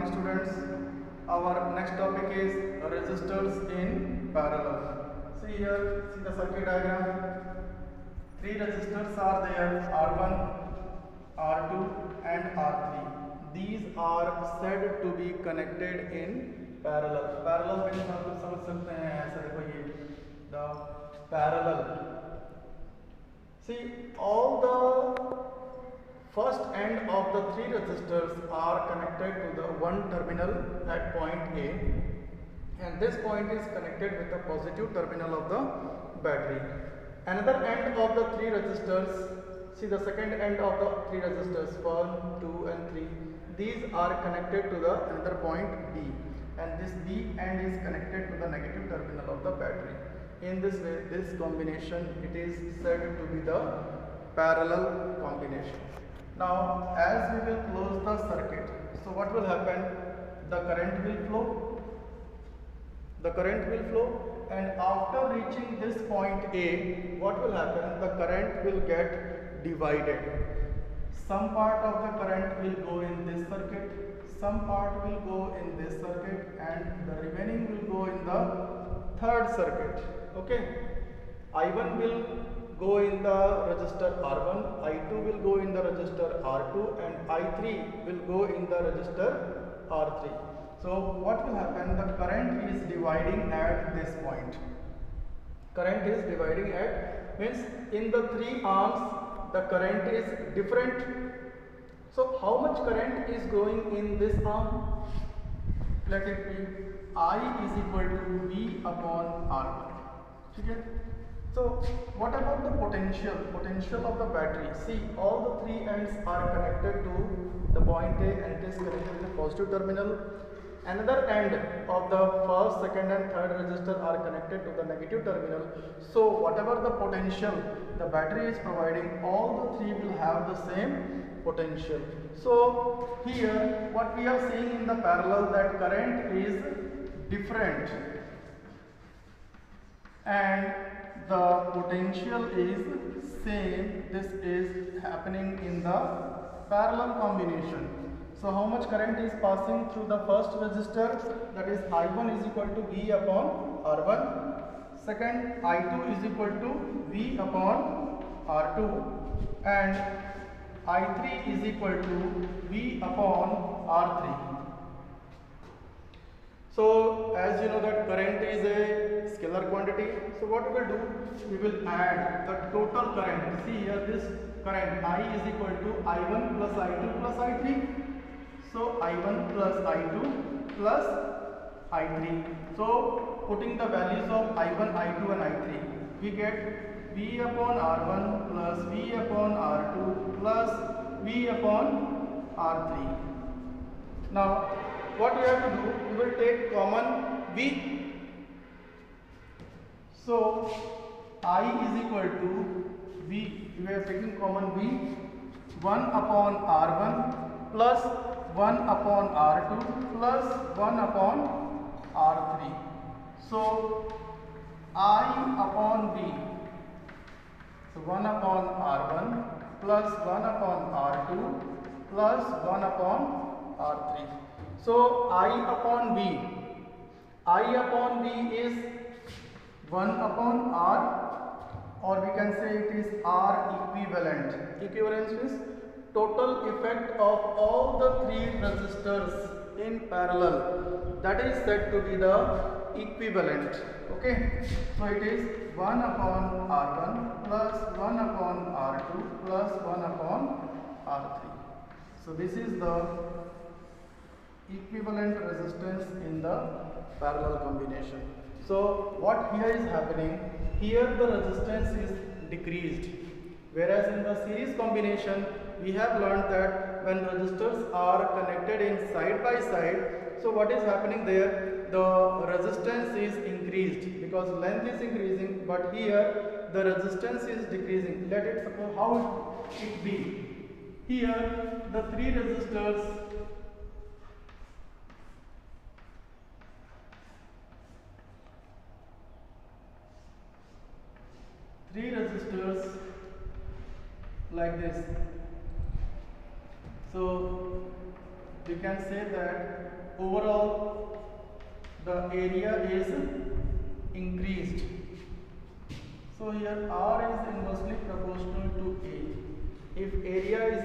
morning students. Our next topic is resistors in parallel. See here, see the circuit diagram. Three resistors are there, R1, R2 and R3. These are said to be connected in parallel. Parallel means आप लोग समझ सकते हैं, ऐसा देखो ये the parallel. See, all the first end of the three resistors are connected to the one terminal at point A, and this point is connected with the positive terminal of the battery. Another end of the three resistors, see the second end of the three resistors 1, 2 and 3, these are connected to the another point B, and this B end is connected to the negative terminal of the battery. In this way, this combination, it is said to be the parallel combination. Now, as we will close the circuit, so what will happen? The current will flow. The current will flow, and after reaching this point A, what will happen? The current will get divided. Some part of the current will go in this circuit, some part will go in this circuit, and the remaining will go in the third circuit. Okay, I1 will go in the resistor R1, I2 will go in the resistor R2, and I3 will go in the resistor R3. So what will happen? The current is dividing at this point. Current is dividing at, means in the three arms the current is different. So how much current is going in this arm? Let it be I is equal to V upon R1. Okay? So what about the potential of the battery? See, all the three ends are connected to the point A, and it is connected with the positive terminal. Another end of the first, second and third resistor are connected to the negative terminal. So whatever the potential the battery is providing, all the three will have the same potential. So here what we are seeing in the parallel, that current is different and the potential is same. This is happening in the parallel combination. So how much current is passing through the first resistor? That is I1 is equal to V upon R1. Second, I2 is equal to V upon R2, and I3 is equal to V upon R3. So as you know that current is a scalar quantity, so what we will do, we will add the total current. See here, this current I is equal to I1 plus I2 plus I3. So I1 plus I2 plus I3. So putting the values of I1, I2 and I3, we get V upon R1 plus V upon R2 plus V upon R3. Now what we have to do, we will take common V. So I is equal to V, we are taking common V, 1 upon R1 plus 1 upon R2 plus 1 upon R3. So I upon V, so 1 upon R1 plus 1 upon R2 plus 1 upon R3. So I upon V is 1 upon R, or we can say it is R equivalent. Equivalence means total effect of all the three resistors in parallel, that is said to be the equivalent. Okay, so it is 1 upon R1 plus 1 upon R2 plus 1 upon R3. So this is the equivalent resistance in the parallel combination. So what here is happening, here the resistance is decreased, whereas in the series combination we have learned that when resistors are connected in side by side, so what is happening there, the resistance is increased because length is increasing, but here the resistance is decreasing. Let it suppose how it be. Here the three resistors like this. So you can say that overall the area is increased. So here R is inversely proportional to A. If area is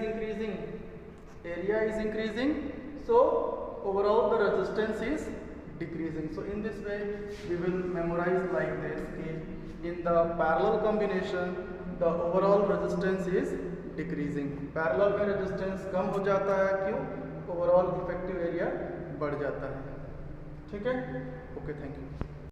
increasing, so overall the resistance is decreasing. So in this way we will memorize like this, in the parallel combination the overall resistance is decreasing. Parallel में resistance कम हो जाता है, क्यों? Overall effective area बढ़ जाता है. ठीक है, ओके, थैंक यू.